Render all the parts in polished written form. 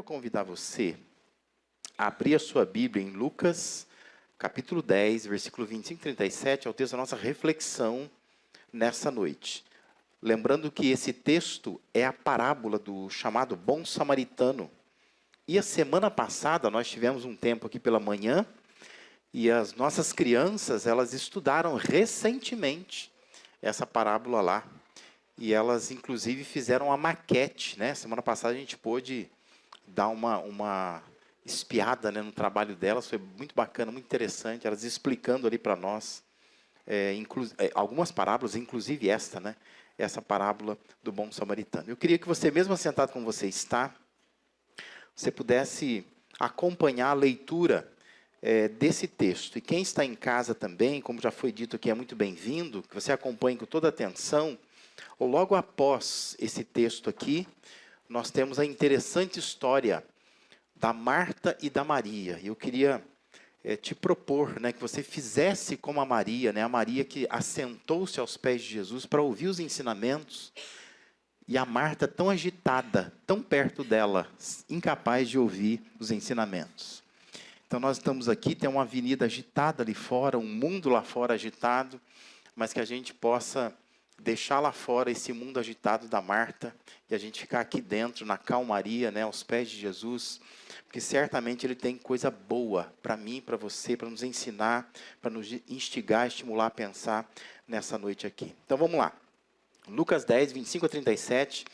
quero convidar você a abrir a sua Bíblia em Lucas, capítulo 10, versículo 25 e 37, é o texto da nossa reflexão nessa noite. Lembrando que esse texto é a parábola do chamado Bom Samaritano. E a semana passada nós tivemos um tempo aqui pela manhã e as nossas crianças, elas estudaram recentemente essa parábola lá. E elas, inclusive, fizeram uma maquete, né? Semana passada a gente pôde dar uma espiada, né, no trabalho delas. Foi muito bacana, muito interessante. Elas explicando ali para nós algumas parábolas, inclusive esta, né? Essa parábola do bom samaritano. Eu queria que você, mesmo assentado como você está, você pudesse acompanhar a leitura desse texto. E quem está em casa também, como já foi dito aqui, é muito bem-vindo, que você acompanhe com toda atenção. Ou logo após esse texto aqui, nós temos a interessante história da Marta e da Maria. Eu queria te propor, né, que você fizesse como a Maria, né, a Maria que assentou-se aos pés de Jesus para ouvir os ensinamentos, e a Marta tão agitada, tão perto dela, incapaz de ouvir os ensinamentos. Então nós estamos aqui, tem uma avenida agitada ali fora, um mundo lá fora agitado, mas que a gente possa deixar lá fora esse mundo agitado da Marta e a gente ficar aqui dentro, na calmaria, né, aos pés de Jesus, porque certamente Ele tem coisa boa para mim, para você, para nos ensinar, para nos instigar, estimular a pensar nessa noite aqui. Então vamos lá. Lucas 10, 25 a 37,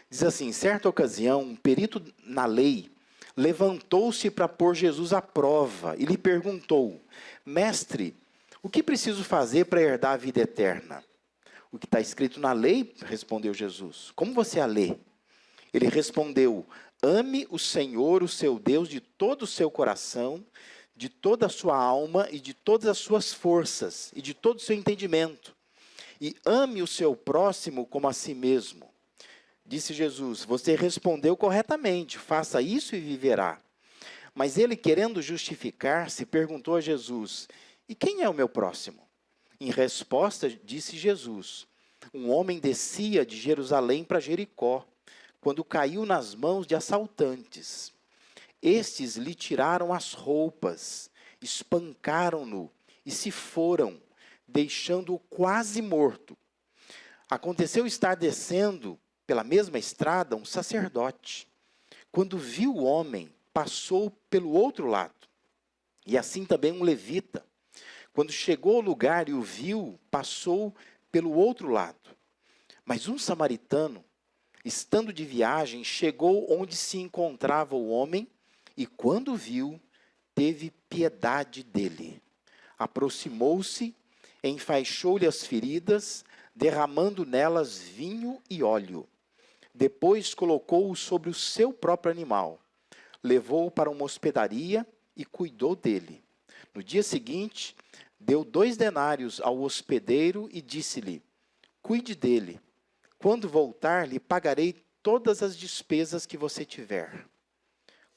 diz assim: certa ocasião, um perito na lei levantou-se para pôr Jesus à prova e lhe perguntou: mestre, o que preciso fazer para herdar a vida eterna? O que está escrito na lei, respondeu Jesus. Como você a lê? Ele respondeu: ame o Senhor, o seu Deus, de todo o seu coração, de toda a sua alma e de todas as suas forças e de todo o seu entendimento. E ame o seu próximo como a si mesmo. Disse Jesus: você respondeu corretamente, faça isso e viverá. Mas ele, querendo justificar-se, perguntou a Jesus: e quem é o meu próximo? Em resposta, disse Jesus: um homem descia de Jerusalém para Jericó, quando caiu nas mãos de assaltantes. Estes lhe tiraram as roupas, espancaram-no e se foram, deixando-o quase morto. Aconteceu estar descendo pela mesma estrada um sacerdote. Quando viu o homem, passou pelo outro lado. E assim também um levita. Quando chegou ao lugar e o viu, passou pelo outro lado. Mas um samaritano, estando de viagem, chegou onde se encontrava o homem e, quando viu, teve piedade dele. Aproximou-se, enfaixou-lhe as feridas, derramando nelas vinho e óleo. Depois colocou-o sobre o seu próprio animal, levou-o para uma hospedaria e cuidou dele. No dia seguinte, deu 2 denários ao hospedeiro e disse-lhe: cuide dele. Quando voltar, lhe pagarei todas as despesas que você tiver.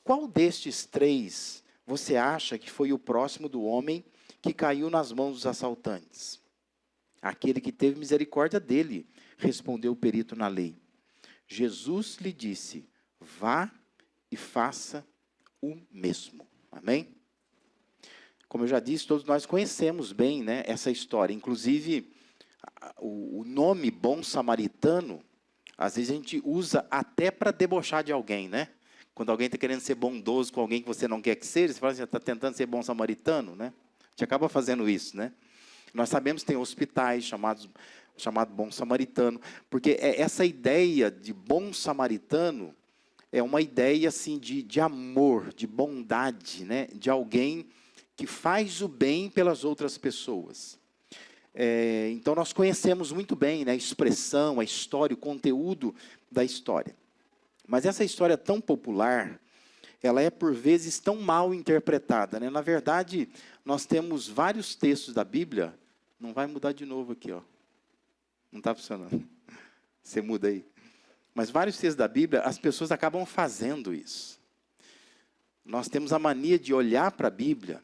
Qual destes 3 você acha que foi o próximo do homem que caiu nas mãos dos assaltantes? Aquele que teve misericórdia dele, respondeu o perito na lei. Jesus lhe disse: vá e faça o mesmo. Amém? Como eu já disse, todos nós conhecemos bem, né, essa história. Inclusive, o nome Bom Samaritano, às vezes a gente usa até para debochar de alguém, né? Quando alguém está querendo ser bondoso com alguém que você não quer que seja, você fala assim: está tentando ser bom samaritano, né? A gente acaba fazendo isso, né? Nós sabemos que tem hospitais chamado Bom Samaritano, porque essa ideia de bom samaritano é uma ideia assim, de amor, de bondade, né? De alguém que faz o bem pelas outras pessoas. Então nós conhecemos muito bem, né, a expressão, a história, o conteúdo da história. Mas essa história tão popular, ela é por vezes tão mal interpretada, né? Na verdade, nós temos vários textos da Bíblia. Não vai mudar de novo aqui, ó. Não está funcionando. Você muda aí. Mas vários textos da Bíblia, as pessoas acabam fazendo isso. Nós temos a mania de olhar para a Bíblia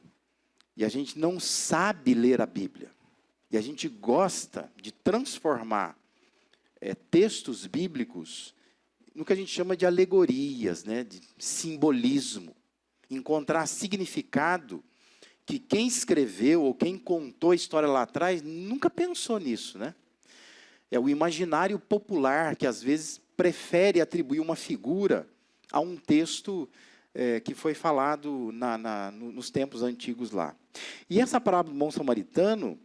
e a gente não sabe ler a Bíblia. E a gente gosta de transformar textos bíblicos no que a gente chama de alegorias, né, de simbolismo. Encontrar significado que quem escreveu ou quem contou a história lá atrás nunca pensou nisso, né? É o imaginário popular que às vezes prefere atribuir uma figura a um texto que foi falado nos tempos antigos lá. E essa parábola do bom samaritano,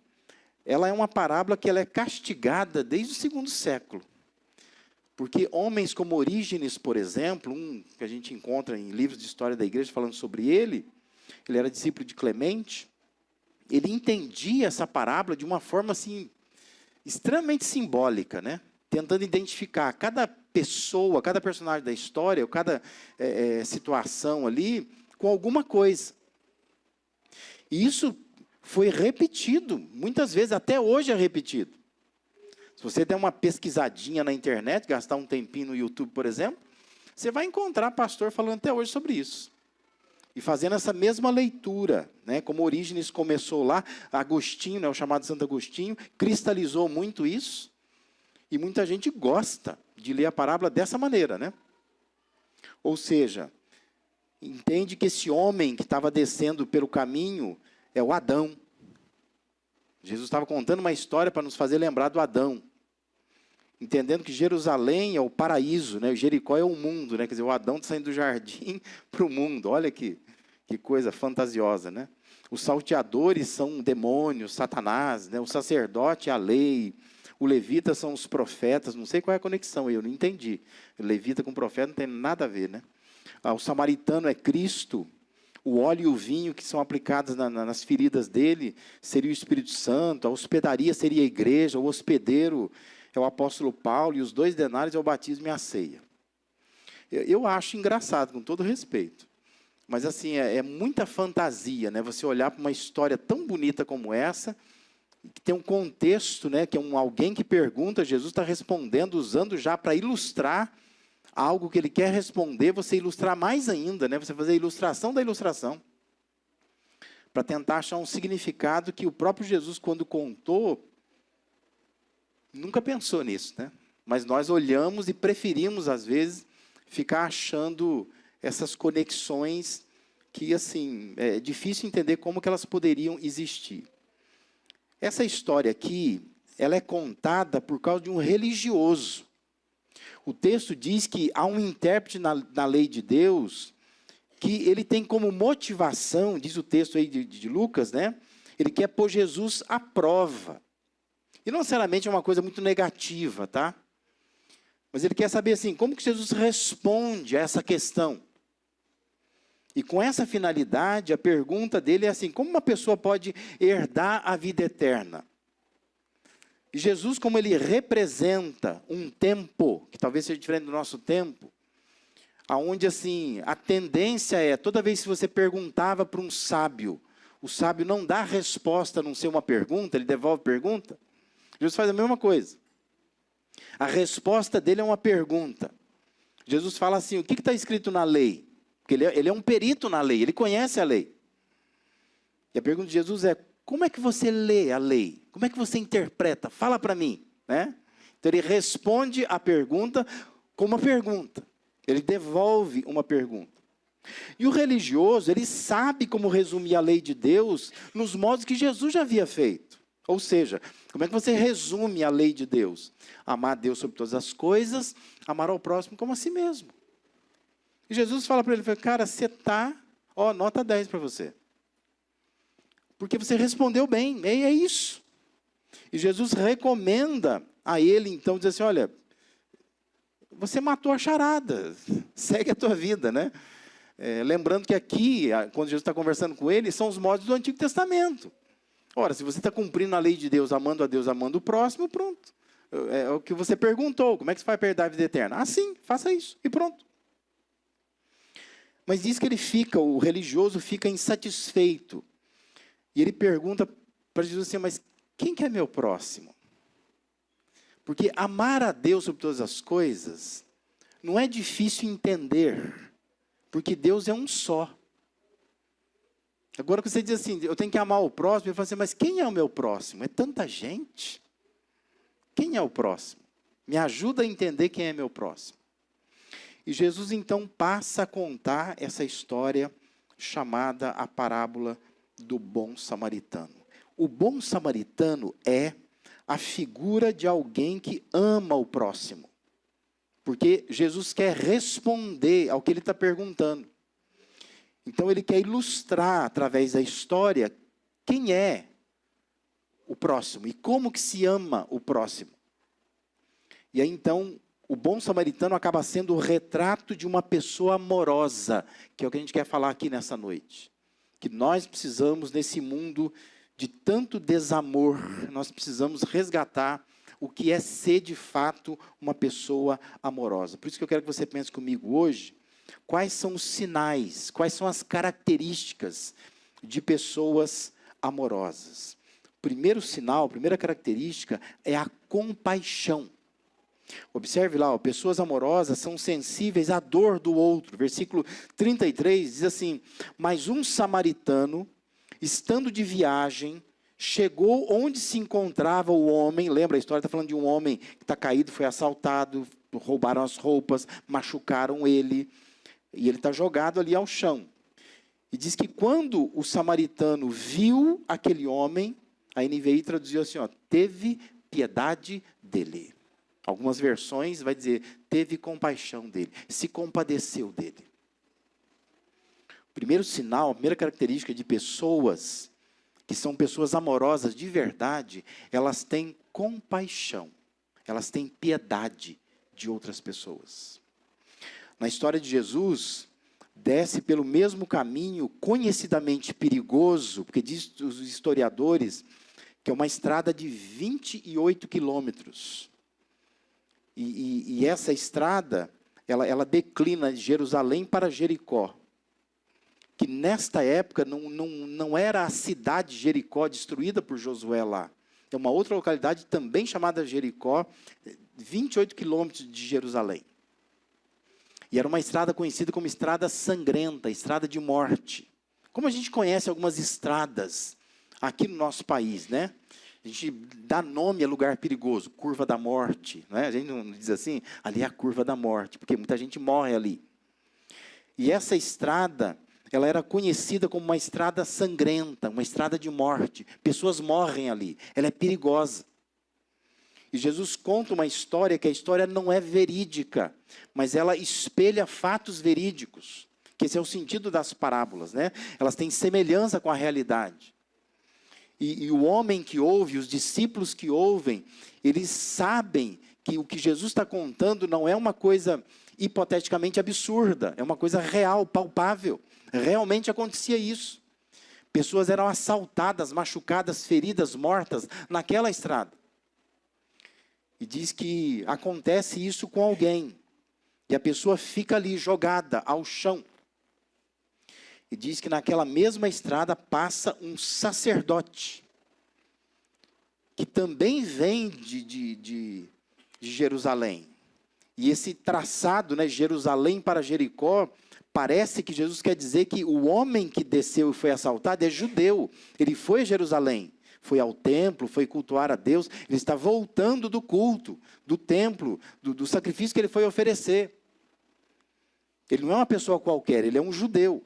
ela é uma parábola que ela é castigada desde o segundo século. Porque homens como Orígenes, por exemplo, um que a gente encontra em livros de história da igreja falando sobre ele era discípulo de Clemente, ele entendia essa parábola de uma forma assim, extremamente simbólica, né? Tentando identificar cada pessoa, cada personagem da história, ou cada situação ali, com alguma coisa. E isso foi repetido, muitas vezes, até hoje é repetido. Se você der uma pesquisadinha na internet, gastar um tempinho no YouTube, por exemplo, você vai encontrar pastor falando até hoje sobre isso. E fazendo essa mesma leitura, né? Como Orígenes começou lá, Agostinho, né, o chamado Santo Agostinho, cristalizou muito isso. E muita gente gosta de ler a parábola dessa maneira, né? Ou seja, entende que esse homem que estava descendo pelo caminho é o Adão. Jesus estava contando uma história para nos fazer lembrar do Adão. Entendendo que Jerusalém é o paraíso, né? Jericó é o mundo, né? Quer dizer, o Adão está saindo do jardim para o mundo. Olha que coisa fantasiosa, né? Os salteadores são demônios, Satanás, né? O sacerdote é a lei, o levita são os profetas. Não sei qual é a conexão, eu não entendi. O levita com o profeta não tem nada a ver, né? O samaritano é Cristo. O óleo e o vinho que são aplicados nas feridas dele seria o Espírito Santo. A hospedaria seria a igreja. O hospedeiro é o apóstolo Paulo. E os 2 denários é o batismo e a ceia. Eu acho engraçado, com todo respeito. Mas assim, é muita fantasia, né? Você olhar para uma história tão bonita como essa, que tem um contexto, né? Que é alguém que pergunta, Jesus está respondendo, usando já para ilustrar algo que ele quer responder, você ilustrar mais ainda, né? Você fazer a ilustração da ilustração, para tentar achar um significado que o próprio Jesus, quando contou, nunca pensou nisso, né? Mas nós olhamos e preferimos, às vezes, ficar achando essas conexões que, assim, é difícil entender como que elas poderiam existir. Essa história aqui, ela é contada por causa de um religioso. O texto diz que há um intérprete na lei de Deus que ele tem como motivação, diz o texto aí de Lucas, né? Ele quer pôr Jesus à prova. E não necessariamente é uma coisa muito negativa, tá? Mas ele quer saber assim, como que Jesus responde a essa questão? E com essa finalidade, a pergunta dele é assim, como uma pessoa pode herdar a vida eterna? E Jesus, como ele representa um tempo, que talvez seja diferente do nosso tempo, aonde assim, a tendência é, toda vez que você perguntava para um sábio, o sábio não dá resposta a não ser uma pergunta, ele devolve pergunta. Jesus faz a mesma coisa. A resposta dele é uma pergunta. Jesus fala assim, o que está escrito na lei? Porque ele é um perito na lei, ele conhece a lei. E a pergunta de Jesus é, como é que você lê a lei? Como é que você interpreta? Fala para mim, né? Então ele responde a pergunta com uma pergunta. Ele devolve uma pergunta. E o religioso, ele sabe como resumir a lei de Deus nos modos que Jesus já havia feito. Ou seja, como é que você resume a lei de Deus? Amar a Deus sobre todas as coisas, amar ao próximo como a si mesmo. E Jesus fala para ele, cara, você está, nota 10 para você. Porque você respondeu bem, é isso. E Jesus recomenda a ele, então, diz assim, olha, você matou a charada, segue a tua vida, né? Lembrando que aqui, quando Jesus está conversando com ele, são os modos do Antigo Testamento. Ora, se você está cumprindo a lei de Deus, amando o próximo, pronto. É o que você perguntou, como é que você vai perder a vida eterna? Ah, sim, faça isso, e pronto. Mas diz que o religioso fica insatisfeito. E ele pergunta para Jesus assim, mas quem que é meu próximo? Porque amar a Deus sobre todas as coisas não é difícil entender, porque Deus é um só. Agora que você diz assim, eu tenho que amar o próximo, eu falo assim, mas quem é o meu próximo? É tanta gente. Quem é o próximo? Me ajuda a entender quem é meu próximo. E Jesus então passa a contar essa história chamada a parábola do bom samaritano. O bom samaritano é a figura de alguém que ama o próximo. Porque Jesus quer responder ao que ele está perguntando. Então ele quer ilustrar através da história quem é o próximo e como que se ama o próximo. E aí então o bom samaritano acaba sendo o retrato de uma pessoa amorosa, que é o que a gente quer falar aqui nessa noite. Que nós precisamos, nesse mundo de tanto desamor, nós precisamos resgatar o que é ser de fato uma pessoa amorosa. Por isso que eu quero que você pense comigo hoje, quais são os sinais, quais são as características de pessoas amorosas. O primeiro sinal, a primeira característica é a compaixão. Observe lá, pessoas amorosas são sensíveis à dor do outro. Versículo 33 diz assim: mas um samaritano, estando de viagem, chegou onde se encontrava o homem. Lembra, a história está falando de um homem que está caído, foi assaltado, roubaram as roupas, machucaram ele, e ele está jogado ali ao chão. E diz que quando o samaritano viu aquele homem, a NVI traduziu assim, teve piedade dele. Algumas versões vai dizer, teve compaixão dele, se compadeceu dele. O primeiro sinal, a primeira característica de pessoas que são pessoas amorosas de verdade, elas têm compaixão, elas têm piedade de outras pessoas. Na história de Jesus, desce pelo mesmo caminho conhecidamente perigoso, porque diz os historiadores que é uma estrada de 28 quilômetros. E essa estrada, ela declina de Jerusalém para Jericó. Que nesta época não era a cidade de Jericó destruída por Josué lá. É uma outra localidade também chamada Jericó, 28 quilômetros de Jerusalém. E era uma estrada conhecida como estrada sangrenta, estrada de morte. Como a gente conhece algumas estradas aqui no nosso país, né? A gente dá nome a lugar perigoso, curva da morte. Né? A gente não diz assim, ali é a curva da morte, porque muita gente morre ali. E essa estrada, ela era conhecida como uma estrada sangrenta, uma estrada de morte. Pessoas morrem ali, ela é perigosa. E Jesus conta uma história que a história não é verídica, mas ela espelha fatos verídicos. Que esse é o sentido das parábolas, né? Elas têm semelhança com a realidade. E o homem que ouve, os discípulos que ouvem, eles sabem que o que Jesus está contando não é uma coisa hipoteticamente absurda, é uma coisa real, palpável. Realmente acontecia isso. Pessoas eram assaltadas, machucadas, feridas, mortas naquela estrada. E diz que acontece isso com alguém. E a pessoa fica ali jogada ao chão. E diz que naquela mesma estrada passa um sacerdote. Que também vem de Jerusalém. E esse traçado, né, Jerusalém para Jericó, parece que Jesus quer dizer que o homem que desceu e foi assaltado é judeu. Ele foi a Jerusalém, foi ao templo, foi cultuar a Deus. Ele está voltando do culto, do templo, do sacrifício que ele foi oferecer. Ele não é uma pessoa qualquer, ele é um judeu.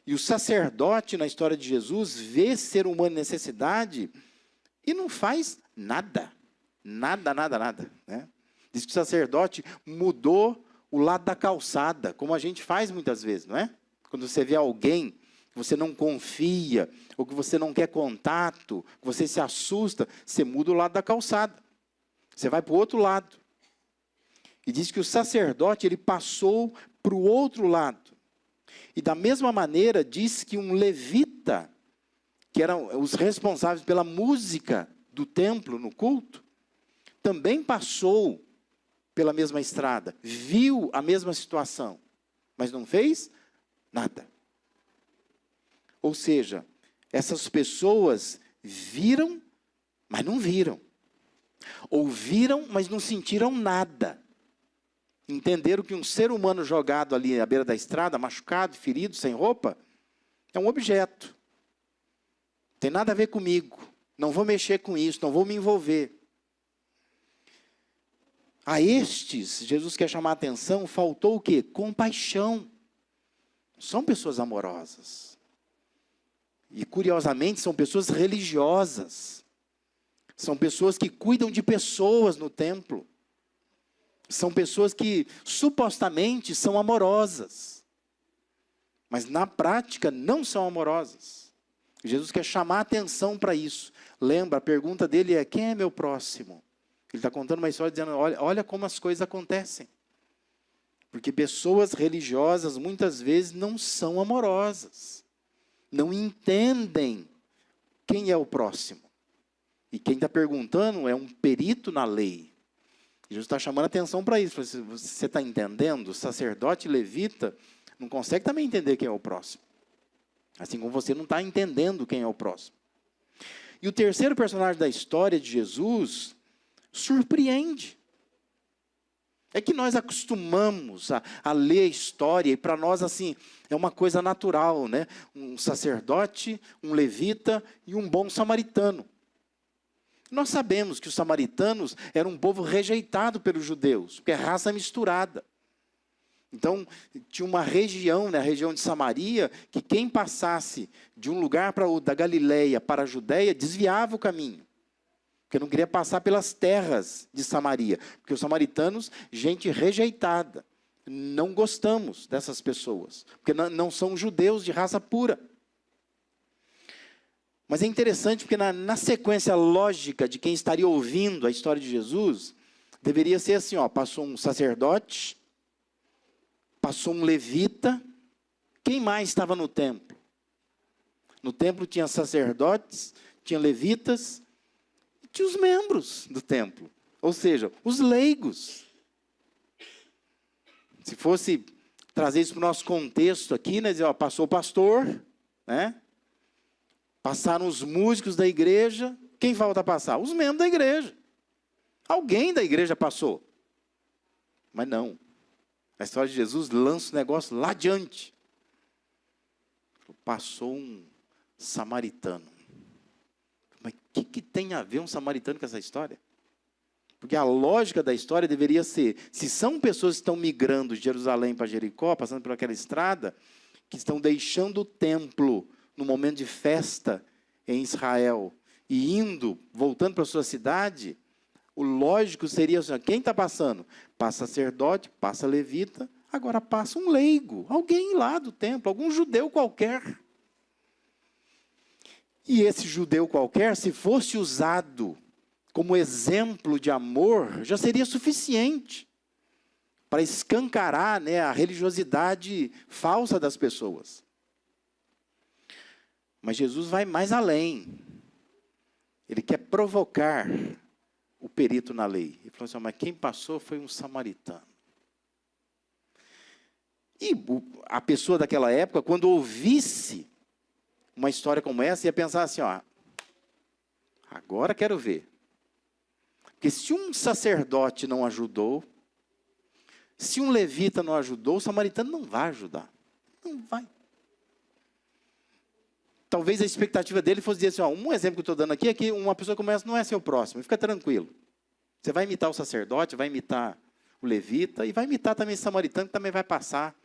E o sacerdote, na história de Jesus, vê ser humano em necessidade e não faz nada. Nada. Né? Diz que o sacerdote mudou o lado da calçada, como a gente faz muitas vezes, não é? Quando você vê alguém que você não confia, ou que você não quer contato, que você se assusta, você muda o lado da calçada. Você vai para o outro lado. E diz que o sacerdote, ele passou para o outro lado. E da mesma maneira, diz que um levita, que eram os responsáveis pela música do templo no culto, também passou pela mesma estrada, viu a mesma situação, mas não fez nada. Ou seja, essas pessoas viram, mas não viram. Ouviram, mas não sentiram nada. Entenderam que um ser humano jogado ali à beira da estrada, machucado, ferido, sem roupa, é um objeto. Não tem nada a ver comigo. Não vou mexer com isso, não vou me envolver. A estes, Jesus quer chamar a atenção, faltou o quê? Compaixão. São pessoas amorosas. E, curiosamente, são pessoas religiosas. São pessoas que cuidam de pessoas no templo. São pessoas que, supostamente, são amorosas. Mas, na prática, não são amorosas. Jesus quer chamar a atenção para isso. Lembra, a pergunta dele é: quem é meu próximo? Ele está contando uma história dizendo: olha como as coisas acontecem. Porque pessoas religiosas, muitas vezes, não são amorosas. Não entendem quem é o próximo. E quem está perguntando é um perito na lei. Jesus está chamando a atenção para isso. Você está entendendo? O sacerdote levita não consegue também entender quem é o próximo. Assim como você não está entendendo quem é o próximo. E o terceiro personagem da história de Jesus surpreende. É que nós acostumamos a ler a história, e para nós, assim, é uma coisa natural, né? Um sacerdote, um levita e um bom samaritano. Nós sabemos que os samaritanos eram um povo rejeitado pelos judeus, porque é raça misturada. Então, tinha uma região, né, a região de Samaria, que quem passasse de um lugar para outro, da Galileia para a Judéia, desviava o caminho. Porque não queria passar pelas terras de Samaria. Porque os samaritanos, gente rejeitada. Não gostamos dessas pessoas. Porque não são judeus de raça pura. Mas é interessante porque na sequência lógica de quem estaria ouvindo a história de Jesus, deveria ser assim, ó, passou um sacerdote, passou um levita, quem mais estava no templo? No templo tinha sacerdotes, tinha levitas, tinha os membros do templo, ou seja, os leigos. Se fosse trazer isso para o nosso contexto aqui, né, dizer, ó, passou o pastor, né? Passaram os músicos da igreja, quem falta passar? Os membros da igreja. Alguém da igreja passou. Mas não. A história de Jesus lança o negócio lá adiante. Passou um samaritano. Mas o que tem a ver um samaritano com essa história? Porque a lógica da história deveria ser, se são pessoas que estão migrando de Jerusalém para Jericó, passando por aquela estrada, que estão deixando o templo no momento de festa em Israel, e voltando para a sua cidade, o lógico seria assim, quem está passando? Passa sacerdote, passa levita, agora passa um leigo, alguém lá do templo, algum judeu qualquer. E esse judeu qualquer, se fosse usado como exemplo de amor, já seria suficiente para escancarar, né, a religiosidade falsa das pessoas. Mas Jesus vai mais além. Ele quer provocar o perito na lei. Ele falou assim, mas quem passou foi um samaritano. E a pessoa daquela época, quando ouvisse uma história como essa, ia pensar assim, ó, agora quero ver. Porque se um sacerdote não ajudou, se um levita não ajudou, o samaritano não vai ajudar. Não vai. Talvez a expectativa dele fosse dizer assim, ó, um exemplo que eu estou dando aqui é que uma pessoa começa, não é seu próximo, fica tranquilo. Você vai imitar o sacerdote, vai imitar o levita, e vai imitar também esse samaritano, que também vai passar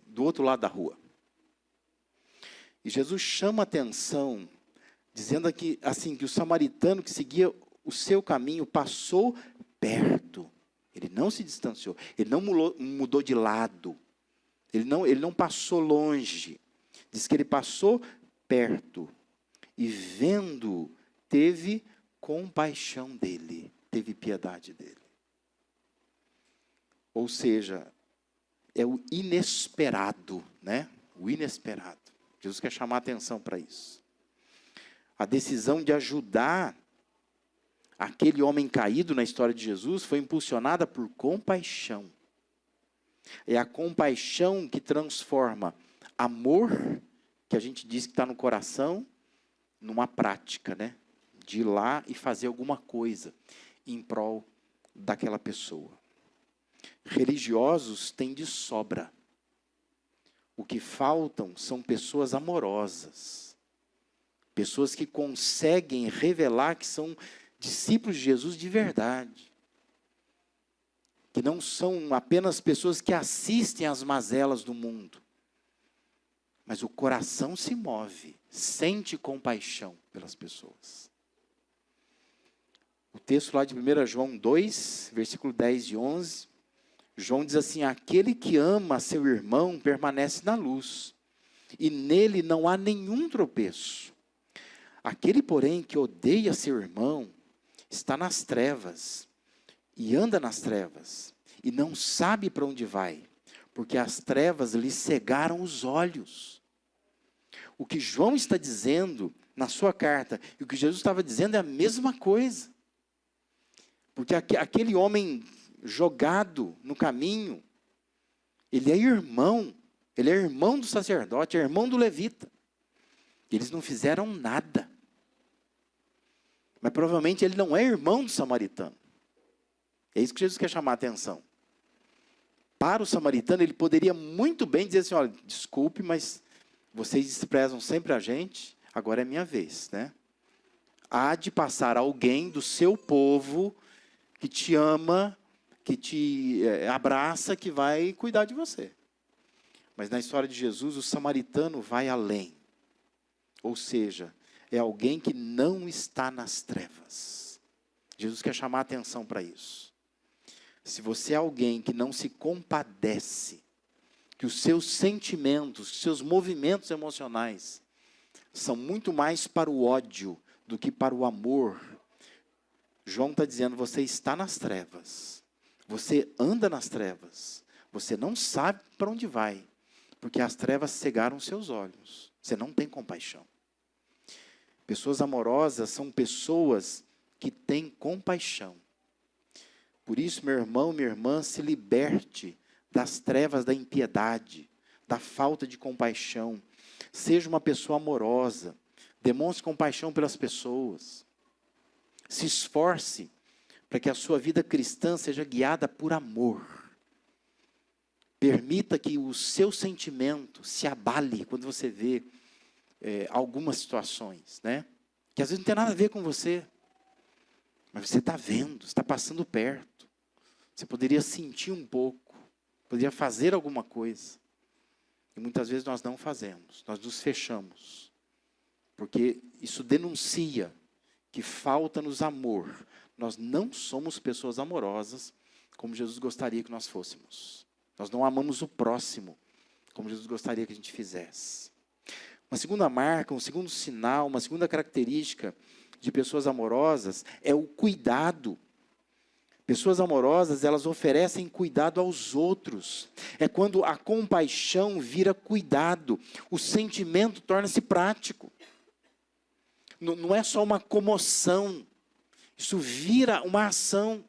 do outro lado da rua. E Jesus chama a atenção, dizendo aqui, assim, que o samaritano que seguia o seu caminho passou perto. Ele não se distanciou, ele não mudou de lado, ele não passou longe. Diz que ele passou perto e vendo, teve compaixão dele, teve piedade dele. Ou seja, é o inesperado, né? O inesperado. Jesus quer chamar a atenção para isso. A decisão de ajudar aquele homem caído na história de Jesus foi impulsionada por compaixão. É a compaixão que transforma amor, que a gente diz que está no coração, numa prática, né? De ir lá e fazer alguma coisa em prol daquela pessoa. Religiosos têm de sobra. O que faltam são pessoas amorosas. Pessoas que conseguem revelar que são discípulos de Jesus de verdade. que não são apenas pessoas que assistem às mazelas do mundo, mas o coração se move, sente compaixão pelas pessoas. O texto lá de 1 João 2, versículo 10 e 11, João diz assim: aquele que ama seu irmão permanece na luz, e nele não há nenhum tropeço. Aquele, porém, que odeia seu irmão, está nas trevas, e anda nas trevas, e não sabe para onde vai, porque as trevas lhe cegaram os olhos. O que João está dizendo na sua carta, e o que Jesus estava dizendo é a mesma coisa. Porque aquele homem jogado no caminho, ele é irmão do sacerdote, é irmão do levita. Eles não fizeram nada. Mas provavelmente ele não é irmão do samaritano. É isso que Jesus quer chamar a atenção. Para o samaritano, ele poderia muito bem dizer assim: olha, desculpe, mas vocês desprezam sempre a gente, agora é minha vez, né? Há de passar alguém do seu povo que te ama, que te abraça, que vai cuidar de você. Mas na história de Jesus, o samaritano vai além. Ou seja, é alguém que não está nas trevas. Jesus quer chamar a atenção para isso. Se você é alguém que não se compadece, que os seus sentimentos, os seus movimentos emocionais são muito mais para o ódio do que para o amor, João está dizendo: você está nas trevas, você anda nas trevas, você não sabe para onde vai, porque as trevas cegaram seus olhos, você não tem compaixão. Pessoas amorosas são pessoas que têm compaixão. Por isso, meu irmão, minha irmã, se liberte das trevas da impiedade, da falta de compaixão. Seja uma pessoa amorosa, demonstre compaixão pelas pessoas. Se esforce para que a sua vida cristã seja guiada por amor. Permita que o seu sentimento se abale quando você vê algumas situações, né? Que às vezes não tem nada a ver com você, mas você está vendo, está passando perto. Você poderia sentir um pouco, poderia fazer alguma coisa. E muitas vezes nós não fazemos, nós nos fechamos. Porque isso denuncia que falta-nos amor. Nós não somos pessoas amorosas como Jesus gostaria que nós fôssemos. Nós não amamos o próximo como Jesus gostaria que a gente fizesse. Uma segunda marca, um segundo sinal, uma segunda característica de pessoas amorosas é o cuidado. Pessoas amorosas, elas oferecem cuidado aos outros. É quando a compaixão vira cuidado. O sentimento torna-se prático. Não é só uma comoção. Isso vira uma ação.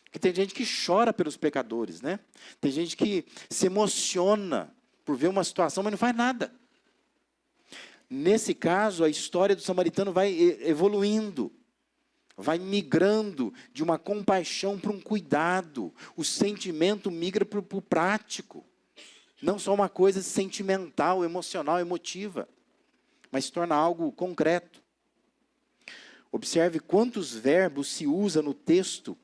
Porque tem gente que chora pelos pecadores, né? Tem gente que se emociona por ver uma situação, mas não faz nada. Nesse caso, a história do samaritano vai evoluindo. Vai migrando de uma compaixão para um cuidado. O sentimento migra para o prático. Não só uma coisa sentimental, emocional, emotiva, mas se torna algo concreto. Observe quantos verbos se usa no texto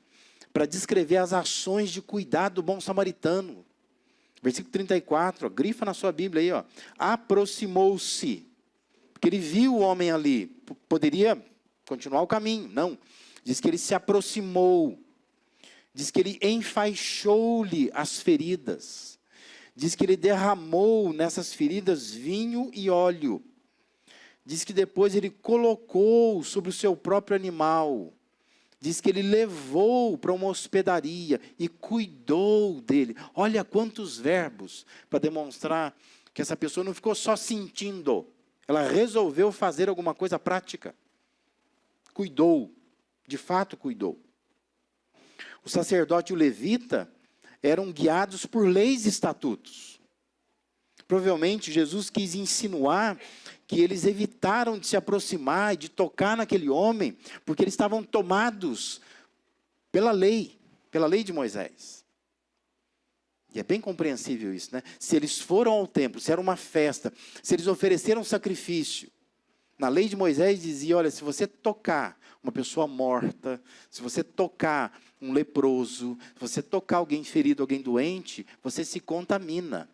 para descrever as ações de cuidado do bom samaritano. Versículo 34, grifa na sua Bíblia aí, aproximou-se. Porque ele viu o homem ali, poderia continuar o caminho. Não. Diz que ele se aproximou. Diz que ele enfaixou-lhe as feridas. Diz que ele derramou nessas feridas vinho e óleo. Diz que depois ele colocou sobre o seu próprio animal. Diz que ele levou para uma hospedaria e cuidou dele. Olha quantos verbos para demonstrar que essa pessoa não ficou só sentindo. Ela resolveu fazer alguma coisa prática. Cuidou, de fato cuidou. O sacerdote e o levita eram guiados por leis e estatutos. Provavelmente Jesus quis insinuar que eles evitaram de se aproximar e de tocar naquele homem, porque eles estavam tomados pela lei de Moisés. E é bem compreensível isso, né? Se eles foram ao templo, se era uma festa, se eles ofereceram sacrifício, na lei de Moisés dizia, olha, se você tocar uma pessoa morta, se você tocar um leproso, se você tocar alguém ferido, alguém doente, você se contamina.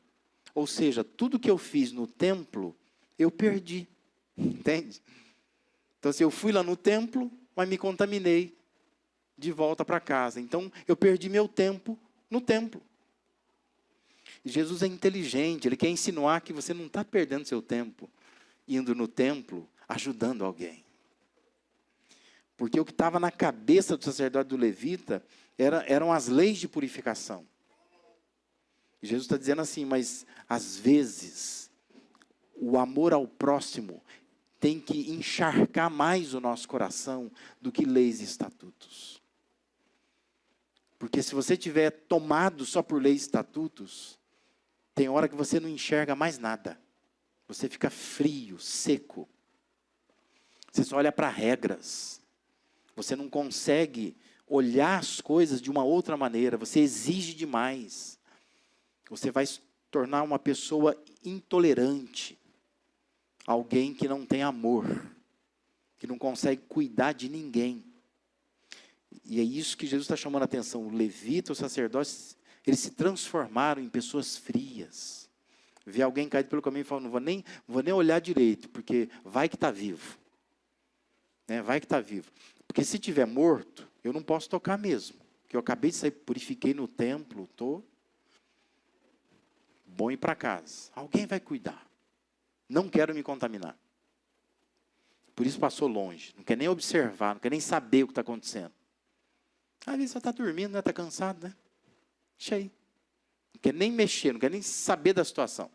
Ou seja, tudo que eu fiz no templo, eu perdi. Entende? Então, se eu fui lá no templo, mas me contaminei de volta para casa. Então, eu perdi meu tempo no templo. E Jesus é inteligente, ele quer insinuar que você não está perdendo seu tempo indo no templo, ajudando alguém. Porque o que estava na cabeça do sacerdote do levita eram as leis de purificação. E Jesus está dizendo assim, mas às vezes o amor ao próximo tem que encharcar mais o nosso coração do que leis e estatutos. Porque se você tiver tomado só por leis e estatutos, tem hora que você não enxerga mais nada. Você fica frio, seco. Você só olha para regras. Você não consegue olhar as coisas de uma outra maneira. Você exige demais. Você vai se tornar uma pessoa intolerante. Alguém que não tem amor. Que não consegue cuidar de ninguém. E é isso que Jesus está chamando a atenção. O levita, os sacerdotes, eles se transformaram em pessoas frias. Vê alguém caído pelo caminho e fala, não vou nem olhar direito, porque vai que está vivo. Né? Vai que está vivo. Porque se estiver morto, eu não posso tocar mesmo. Porque eu acabei de sair, purifiquei no templo, estou bom ir para casa. Alguém vai cuidar. Não quero me contaminar. Por isso passou longe. Não quer nem observar, não quer nem saber o que está acontecendo. Às vezes só está dormindo, né? Está cansado, né? Deixa aí. Não quer nem mexer, não quer nem saber da situação.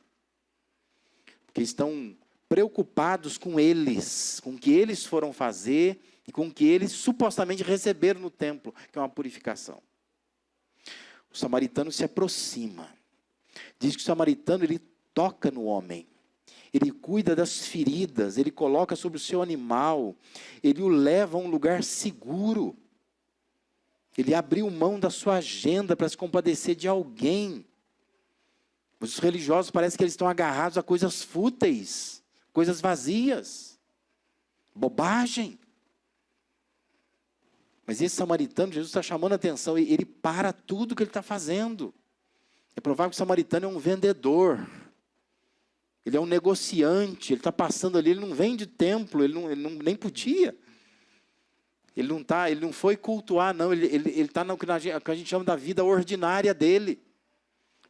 Porque estão preocupados com eles, com o que eles foram fazer e com o que eles supostamente receberam no templo, que é uma purificação. O samaritano se aproxima. Diz que o samaritano, ele toca no homem. Ele cuida das feridas, ele coloca sobre o seu animal, ele o leva a um lugar seguro. Ele abriu mão da sua agenda para se compadecer de alguém. Os religiosos parece que eles estão agarrados a coisas fúteis, coisas vazias, bobagem. Mas esse samaritano, Jesus está chamando a atenção, ele para tudo que ele está fazendo. É provável que o samaritano é um vendedor. Ele é um negociante, ele está passando ali, ele não vende templo, ele nem podia. Ele não foi cultuar, não, ele está no que a gente chama da vida ordinária dele.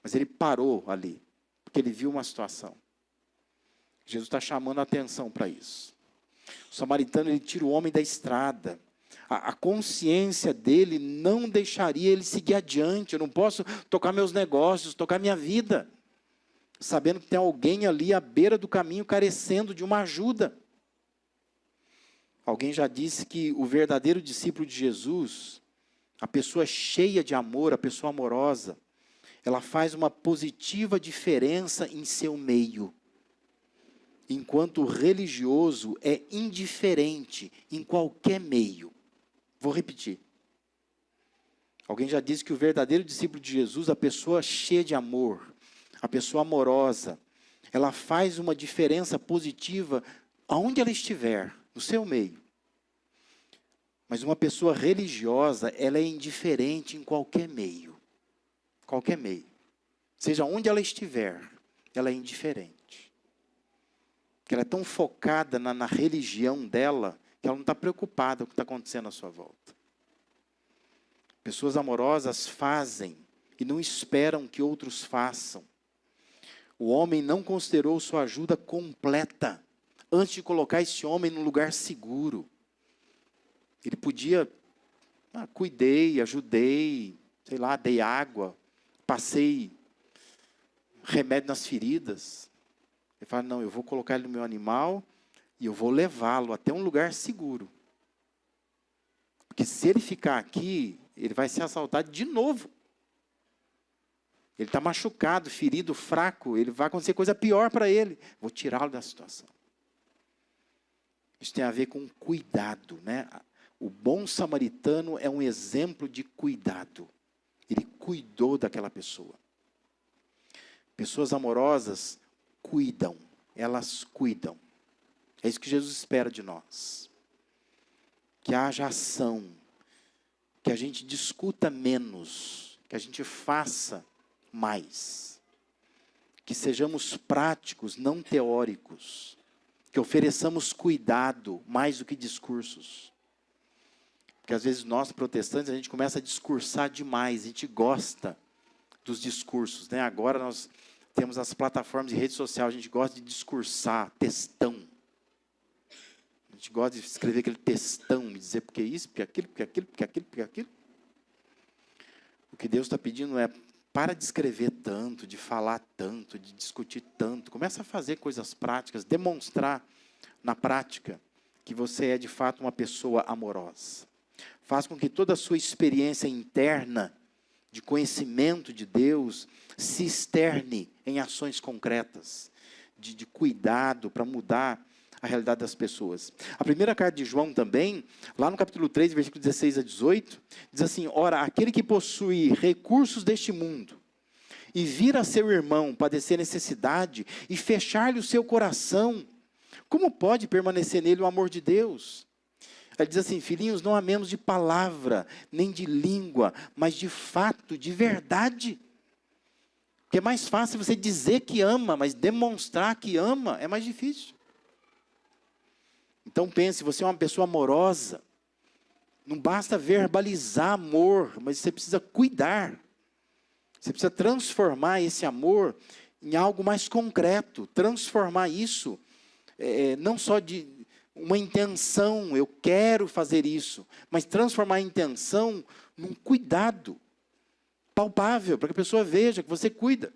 Mas ele parou ali, porque ele viu uma situação. Jesus está chamando a atenção para isso. O samaritano, ele tira o homem da estrada. A consciência dele não deixaria ele seguir adiante. Eu não posso tocar meus negócios, tocar minha vida, sabendo que tem alguém ali à beira do caminho carecendo de uma ajuda. Alguém já disse que o verdadeiro discípulo de Jesus, a pessoa cheia de amor, a pessoa amorosa, ela faz uma positiva diferença em seu meio. Enquanto o religioso é indiferente em qualquer meio. Vou repetir. Alguém já disse que o verdadeiro discípulo de Jesus, a pessoa cheia de amor, a pessoa amorosa, ela faz uma diferença positiva aonde ela estiver, no seu meio. Mas uma pessoa religiosa, ela é indiferente em qualquer meio. Qualquer meio. Seja onde ela estiver, ela é indiferente. Porque ela é tão focada na religião dela, que ela não está preocupada com o que está acontecendo à sua volta. Pessoas amorosas fazem e não esperam que outros façam. O homem não considerou sua ajuda completa antes de colocar esse homem num lugar seguro. Ele podia, cuidei, ajudei, sei lá, dei água, passei remédio nas feridas. Ele fala, não, eu vou colocar ele no meu animal e eu vou levá-lo até um lugar seguro. Porque se ele ficar aqui, ele vai ser assaltado de novo. Ele está machucado, ferido, fraco, vai acontecer coisa pior para ele. Vou tirá-lo da situação. Isso tem a ver com cuidado, né? O bom samaritano é um exemplo de cuidado. Ele cuidou daquela pessoa. Pessoas amorosas cuidam, elas cuidam. É isso que Jesus espera de nós. Que haja ação, que a gente discuta menos, que a gente faça mais. Que sejamos práticos, não teóricos. Que ofereçamos cuidado mais do que discursos. Porque às vezes nós, protestantes, a gente começa a discursar demais, a gente gosta dos discursos, né? Agora nós temos as plataformas de rede social, a gente gosta de discursar, textão. A gente gosta de escrever aquele textão, me dizer porque isso, porque aquilo, porque aquilo, porque aquilo, porque aquilo. O que Deus está pedindo é, para de escrever tanto, de falar tanto, de discutir tanto. Começa a fazer coisas práticas, demonstrar na prática que você é de fato uma pessoa amorosa. Faz com que toda a sua experiência interna de conhecimento de Deus se externe em ações concretas, de cuidado para mudar a realidade das pessoas. A primeira carta de João também, lá no capítulo 3, versículo 16 a 18, diz assim: ora, aquele que possui recursos deste mundo, e vir a seu irmão padecer necessidade, e fechar-lhe o seu coração, como pode permanecer nele o amor de Deus? Ele diz assim: filhinhos, não amemos de palavra, nem de língua, mas de fato, de verdade. Porque é mais fácil você dizer que ama, mas demonstrar que ama é mais difícil. Então pense, você é uma pessoa amorosa. Não basta verbalizar amor, mas você precisa cuidar. Você precisa transformar esse amor em algo mais concreto. Transformar isso, não só de uma intenção, eu quero fazer isso, mas transformar a intenção num cuidado palpável, para que a pessoa veja que você cuida.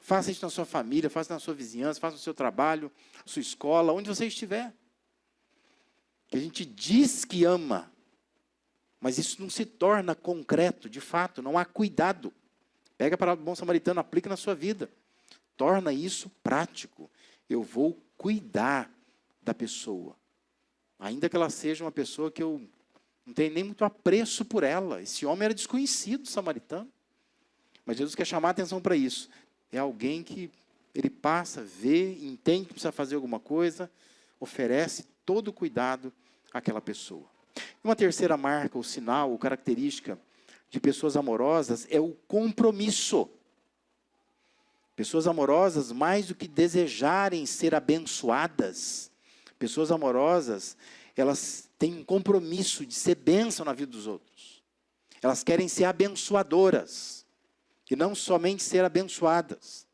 Faça isso na sua família, faça na sua vizinhança, faça no seu trabalho, sua escola, onde você estiver. Que a gente diz que ama, mas isso não se torna concreto, de fato, não há cuidado. Pega a palavra do bom samaritano, aplica na sua vida. Torna isso prático. Eu vou cuidar da pessoa. Ainda que ela seja uma pessoa que eu não tenho nem muito apreço por ela. Esse homem era desconhecido, samaritano. Mas Jesus quer chamar a atenção para isso. É alguém que ele passa, vê, entende que precisa fazer alguma coisa, oferece todo o cuidado àquela pessoa. Uma terceira marca, ou sinal, ou característica de pessoas amorosas é o compromisso. Pessoas amorosas, mais do que desejarem ser abençoadas, pessoas amorosas, elas têm um compromisso de ser bênção na vida dos outros. Elas querem ser abençoadoras, e não somente ser abençoadas.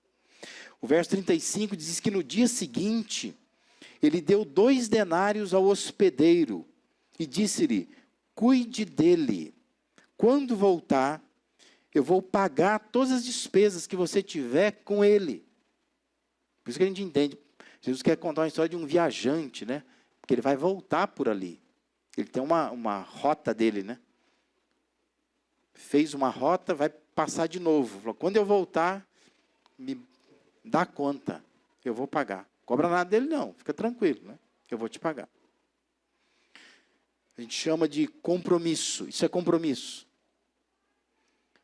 O verso 35 diz que no dia seguinte, ele deu 2 denários ao hospedeiro, e disse-lhe: cuide dele, quando voltar, eu vou pagar todas as despesas que você tiver com ele. Por isso que a gente entende, Jesus quer contar uma história de um viajante, né? Porque ele vai voltar por ali. Ele tem uma rota dele, né? Fez uma rota, vai passar de novo. Falou: quando eu voltar, me dá conta, eu vou pagar. Cobra nada dele não, fica tranquilo, né? Eu vou te pagar. A gente chama de compromisso, isso é compromisso.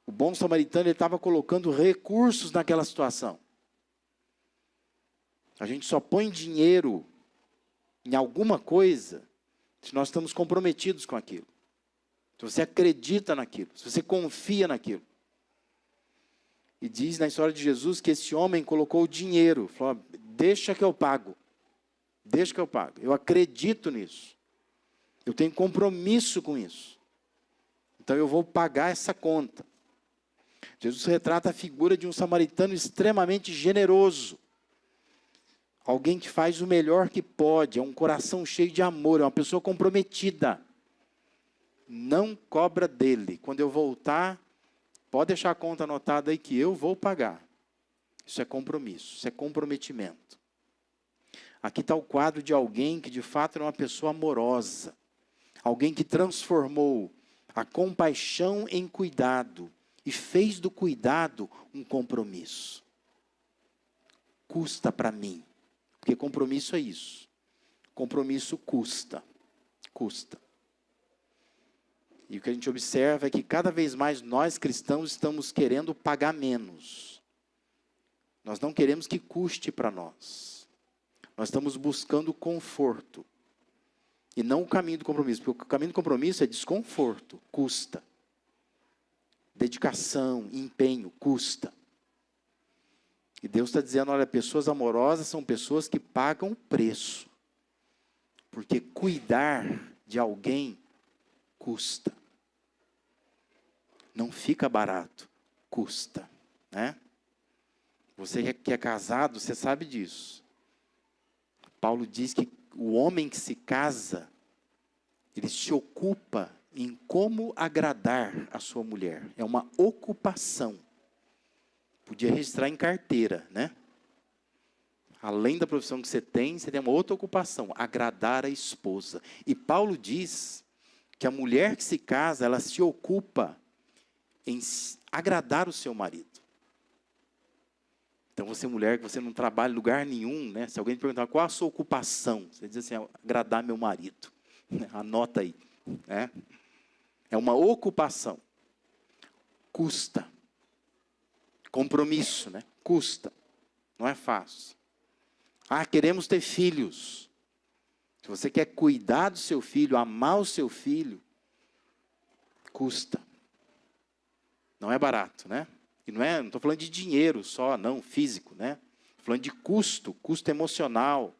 O bom samaritano estava colocando recursos naquela situação. A gente só põe dinheiro em alguma coisa se nós estamos comprometidos com aquilo. Se você acredita naquilo, se você confia naquilo. E diz na história de Jesus que esse homem colocou o dinheiro, falou: deixa que eu pago, deixa que eu pago, eu acredito nisso, eu tenho compromisso com isso, então eu vou pagar essa conta. Jesus retrata a figura de um samaritano extremamente generoso, alguém que faz o melhor que pode, é um coração cheio de amor, é uma pessoa comprometida, não cobra dele. Quando eu voltar, pode deixar a conta anotada aí que eu vou pagar. Isso é compromisso, isso é comprometimento. Aqui está o quadro de alguém que de fato era uma pessoa amorosa, alguém que transformou a compaixão em cuidado e fez do cuidado um compromisso. Custa para mim, porque compromisso é isso. Compromisso custa, custa. E o que a gente observa é que cada vez mais nós cristãos estamos querendo pagar menos. Nós não queremos que custe para nós. Nós estamos buscando conforto. E não o caminho do compromisso, porque o caminho do compromisso é desconforto, custa. Dedicação, empenho, custa. E Deus está dizendo, olha, pessoas amorosas são pessoas que pagam o preço. Porque cuidar de alguém custa. Não fica barato, custa, né? Você que é casado, você sabe disso. Paulo diz que o homem que se casa, ele se ocupa em como agradar a sua mulher. É uma ocupação. Podia registrar em carteira, né? Além da profissão que você tem uma outra ocupação, agradar a esposa. E Paulo diz que a mulher que se casa, ela se ocupa em agradar o seu marido. Então, você mulher, que você não trabalha em lugar nenhum, né? Se alguém te perguntar qual a sua ocupação, você diz assim, agradar meu marido. Anota aí, né? É uma ocupação. Custa. Compromisso, né? Custa. Não é fácil. Ah, queremos ter filhos. Se você quer cuidar do seu filho, amar o seu filho, custa. Não é barato, né? E não estou falando de dinheiro só, não, físico, né? Estou falando de custo emocional.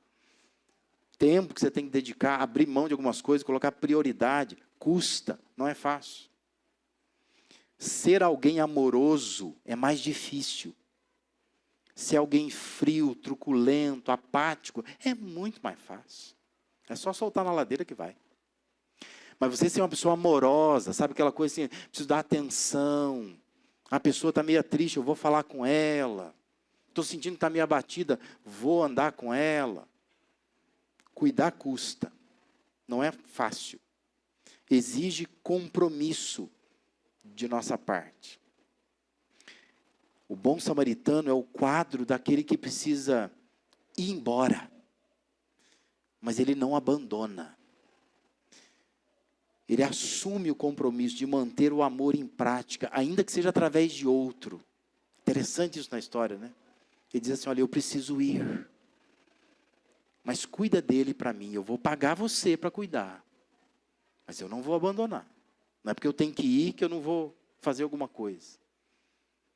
Tempo que você tem que dedicar, abrir mão de algumas coisas, colocar prioridade. Custa, não é fácil. Ser alguém amoroso é mais difícil. Ser alguém frio, truculento, apático, é muito mais fácil. É só soltar na ladeira que vai. Mas você ser uma pessoa amorosa, sabe aquela coisa assim, preciso dar atenção. A pessoa está meio triste, eu vou falar com ela. Estou sentindo que está meio abatida, vou andar com ela. Cuidar custa. Não é fácil. Exige compromisso de nossa parte. O bom samaritano é o quadro daquele que precisa ir embora. Mas ele não abandona. Ele assume o compromisso de manter o amor em prática, ainda que seja através de outro. Interessante isso na história, né? Ele diz assim, olha, eu preciso ir. Mas cuida dele para mim, eu vou pagar você para cuidar. Mas eu não vou abandonar. Não é porque eu tenho que ir que eu não vou fazer alguma coisa.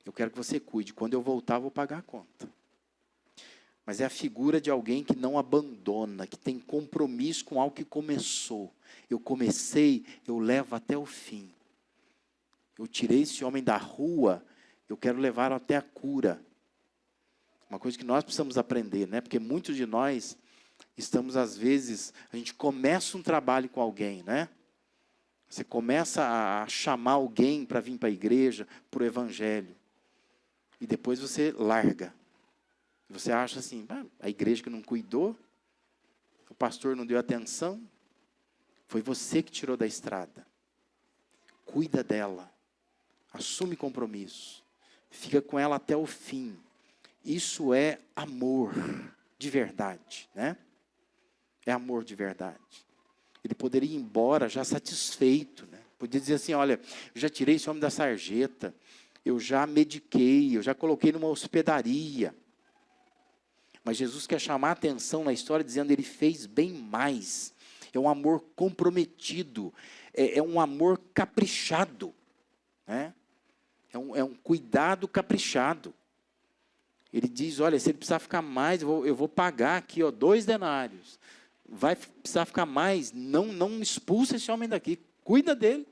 Eu quero que você cuide. Quando eu voltar, eu vou pagar a conta. Mas é a figura de alguém que não abandona, que tem compromisso com algo que começou. Eu comecei, eu levo até o fim. Eu tirei esse homem da rua, eu quero levar até a cura. Uma coisa que nós precisamos aprender, né? Porque muitos de nós estamos, às vezes, a gente começa um trabalho com alguém, né? Você começa a chamar alguém para vir para a igreja, para o evangelho. E depois você larga. Você acha assim, a igreja que não cuidou, o pastor não deu atenção, foi você que tirou da estrada. Cuida dela, assume compromisso, fica com ela até o fim. Isso é amor de verdade, né? É amor de verdade. Ele poderia ir embora já satisfeito, né? Podia dizer assim, olha, eu já tirei esse homem da sarjeta, eu já mediquei, eu já coloquei numa hospedaria. Mas Jesus quer chamar a atenção na história dizendo, ele fez bem mais. É um amor comprometido, é um amor caprichado, né? É um cuidado caprichado. Ele diz, olha, se ele precisar ficar mais, eu vou pagar aqui, 2 denários. Vai precisar ficar mais, não expulsa esse homem daqui, cuida dele.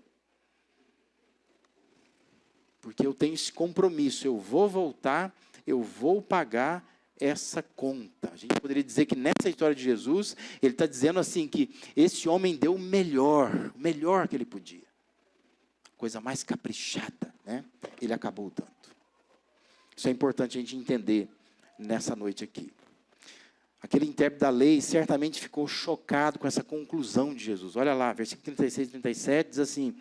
Porque eu tenho esse compromisso, eu vou voltar, eu vou pagar essa conta. A gente poderia dizer que nessa história de Jesus, ele está dizendo assim que esse homem deu o melhor que ele podia. Coisa mais caprichada, né? Ele acabou dando. Isso é importante a gente entender nessa noite aqui. Aquele intérprete da lei certamente ficou chocado com essa conclusão de Jesus. Olha lá, versículo 36 e 37 diz assim,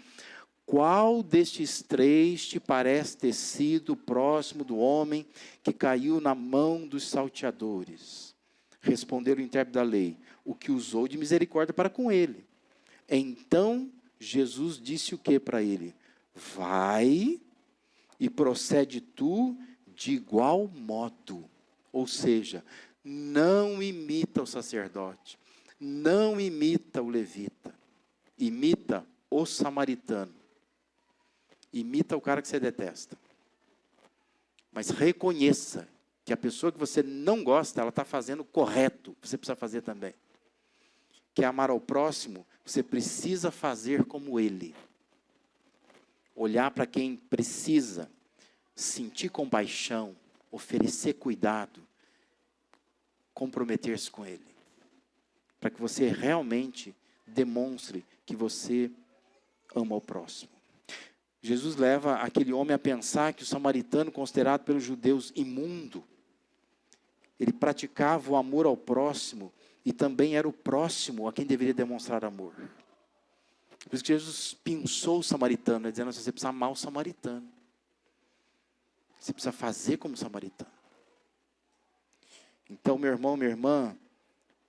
qual destes 3 te parece ter sido próximo do homem que caiu na mão dos salteadores? Responderam o intérprete da lei, o que usou de misericórdia para com ele. Então, Jesus disse o que para ele? Vai e procede tu de igual modo. Ou seja, não imita o sacerdote, Não imita o levita. Imita o samaritano. Imita o cara que você detesta. Mas reconheça que a pessoa que você não gosta, ela está fazendo o correto. Você precisa fazer também. Que é amar ao próximo, você precisa fazer como ele. Olhar para quem precisa, sentir compaixão, oferecer cuidado, comprometer-se com ele. Para que você realmente demonstre que você ama o próximo. Jesus leva aquele homem a pensar que o samaritano, considerado pelos judeus imundo, ele praticava o amor ao próximo e também era o próximo a quem deveria demonstrar amor. Por isso que Jesus pinçou o samaritano, dizendo assim, você precisa amar o samaritano. Você precisa fazer como o samaritano. Então, meu irmão, minha irmã,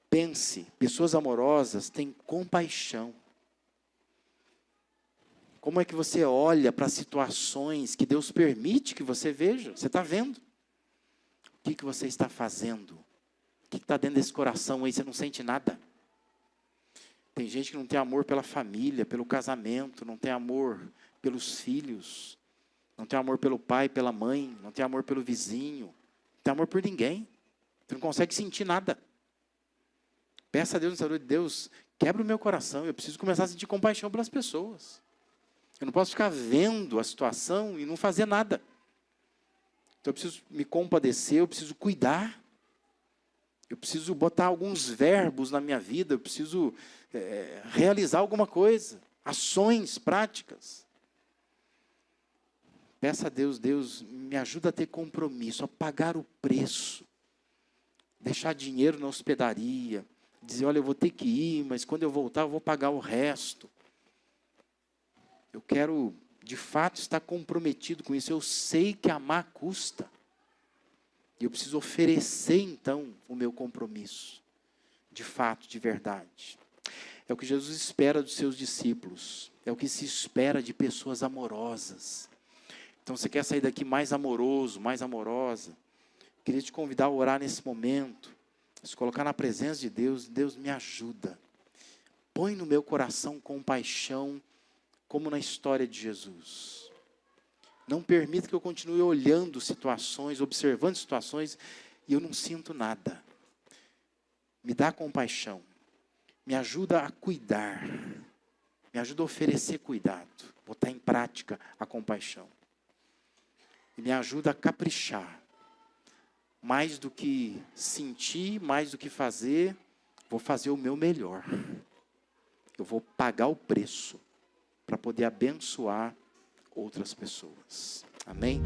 pense, pessoas amorosas têm compaixão. Como é que você olha para situações que Deus permite que você veja? Você está vendo? O que você está fazendo? O que está dentro desse coração aí? Você não sente nada. Tem gente que não tem amor pela família, pelo casamento, não tem amor pelos filhos, não tem amor pelo pai, pela mãe, não tem amor pelo vizinho, não tem amor por ninguém. Você não consegue sentir nada. Peça a Deus, Deus, quebra o meu coração, eu preciso começar a sentir compaixão pelas pessoas. Eu não posso ficar vendo a situação e não fazer nada. Então eu preciso me compadecer, eu preciso cuidar. Eu preciso botar alguns verbos na minha vida, eu preciso realizar alguma coisa. Ações práticas. Peça a Deus, Deus, me ajuda a ter compromisso, a pagar o preço. Deixar dinheiro na hospedaria. Dizer, olha, eu vou ter que ir, mas quando eu voltar eu vou pagar o resto. Eu quero, de fato, estar comprometido com isso. Eu sei que amar custa. E eu preciso oferecer, então, o meu compromisso. De fato, de verdade. É o que Jesus espera dos seus discípulos. É o que se espera de pessoas amorosas. Então, você quer sair daqui mais amoroso, mais amorosa? Queria te convidar a orar nesse momento. Se colocar na presença de Deus. Deus, me ajuda. Põe no meu coração compaixão, como na história de Jesus. Não permita que eu continue olhando situações, observando situações, e eu não sinto nada. Me dá compaixão. Me ajuda a cuidar. Me ajuda a oferecer cuidado. Botar em prática a compaixão. E me ajuda a caprichar. Mais do que sentir, mais do que fazer, vou fazer o meu melhor. Eu vou pagar o preço para poder abençoar outras pessoas. Amém?